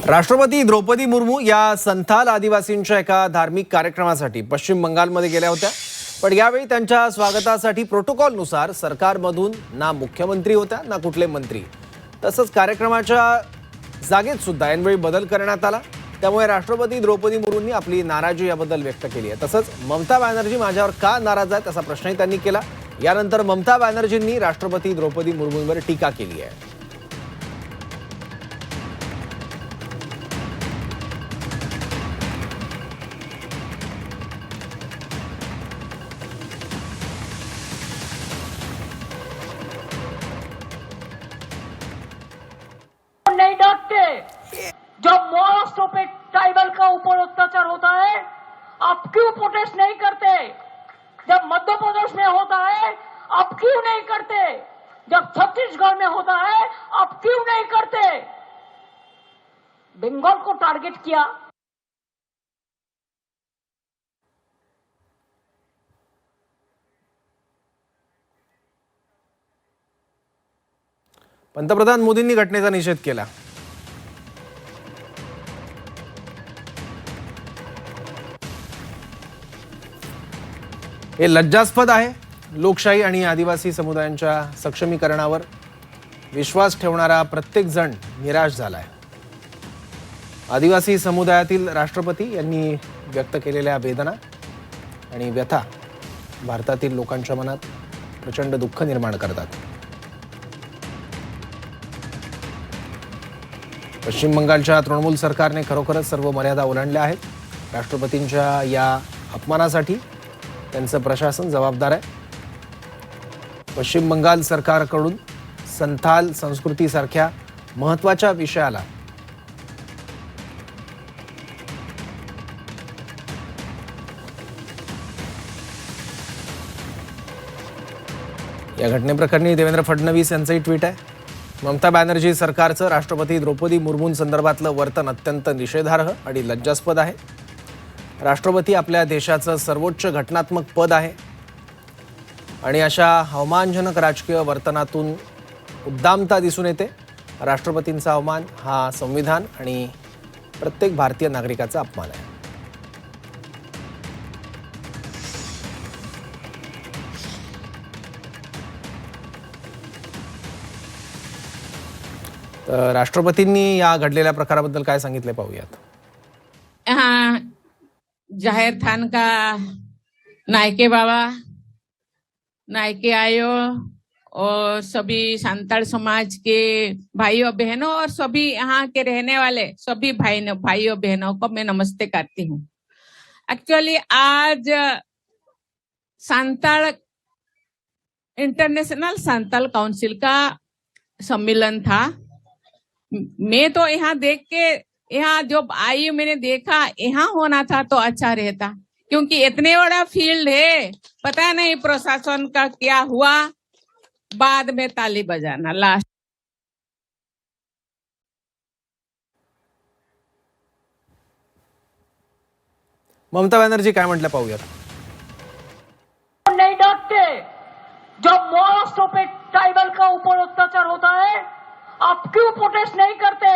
राष्ट्रपती द्रौपदी मुर्मू या संथाल आदिवासींच्या एका धार्मिक कार्यक्रमासाठी पश्चिम बंगालमध्ये गेल्या होत्या। पण यावेळी त्यांच्या स्वागतासाठी प्रोटोकॉलनुसार सरकारमधून ना मुख्यमंत्री होत्या ना कुठले मंत्री। तसंच कार्यक्रमाच्या जागेत सुद्धा ऐनवेळी बदल करण्यात आला। त्यामुळे राष्ट्रपती द्रौपदी मुर्मूंनी आपली नाराजी याबद्दल व्यक्त केली आहे। तसंच ममता बॅनर्जी माझ्यावर का नाराज आहेत असा प्रश्नही त्यांनी केला। यानंतर ममता बॅनर्जींनी राष्ट्रपती द्रौपदी मुर्मूंवर टीका केली आहे। नहीं डरते। जब महाराष्ट्र पे ट्राइबल का ऊपर अत्याचार होता है आप क्यों प्रोटेस्ट नहीं करते? जब मध्य प्रदेश में होता है आप क्यों नहीं करते? जब छत्तीसगढ़ में होता है आप क्यों नहीं करते? बंगाल को टारगेट किया। पंतप्रधान मोदींनी घटनेचा निषेध केला। हे लज्जास्पद आहे। लोकशाही आणि आदिवासी समुदायांच्या सक्षमीकरणावर विश्वास ठेवणारा प्रत्येक जण निराश झालाय। आदिवासी समुदायातील राष्ट्रपती यांनी व्यक्त केलेल्या वेदना आणि व्यथा भारतातील लोकांच्या मनात प्रचंड दुःख निर्माण करतात। पश्चिम बंगालच्या तृणमूल सरकारने खरोखरच सर्व मर्यादा ओलांडल्या आहेत। राष्ट्रपतींच्या या अपमानासाठी त्यांचं प्रशासन जबाबदार आहे। पश्चिम बंगाल सरकारकडून संथाल संस्कृतीसारख्या महत्त्वाच्या विषयाला या घटनेप्रकरणी देवेंद्र फडणवीस यांचंही ट्विट आहे। ममता बॅनर्जी सरकारचं राष्ट्रपती द्रौपदी मुर्मूंसंदर्भातलं वर्तन अत्यंत निषेधार्ह आणि लज्जास्पद आहे। राष्ट्रपती आपल्या देशाचं सर्वोच्च घटनात्मक पद आहे आणि अशा अवमानजनक राजकीय वर्तनातून उद्दामता दिसून येते। राष्ट्रपतींचा अवमान हा संविधान आणि प्रत्येक भारतीय नागरिकाचा अपमान आहे। राष्ट्रपतींनी या घडलेल्या प्रकाराबद्दल काय सांगितले पाहूयात। यहाँ जाहिर थान का नायके बाबा नायके आयो और सभी संताल समाज के भाइयों बहनों और सभी यहाँ के रहने वाले सभी भाइयों बहनों को मैं नमस्ते करती हूँ। एक्चुअली आज संताल इंटरनेशनल संताल काउंसिल का सम्मेलन था। मैं तो यहाँ देख के यहाँ जो आई मैंने देखा यहाँ होना था तो अच्छा रहता, क्योंकि इतने बड़ा फील्ड है, पता नहीं प्रशासन का क्या हुआ। बाद में ताली बजाना लास्ट। ममता बॅनर्जी काय म्हटलं पाहूयात। नहीं डरते। जब महाराष्ट्र पे ट्राइबल का ऊपर अत्याचार होता है आप क्यों प्रोटेस्ट नहीं करते?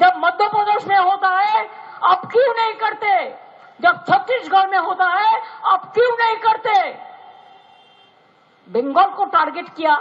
जब मध्य प्रदेश में होता है आप क्यों नहीं करते? जब छत्तीसगढ़ में होता है आप क्यों नहीं करते? बंगाल को टारगेट किया।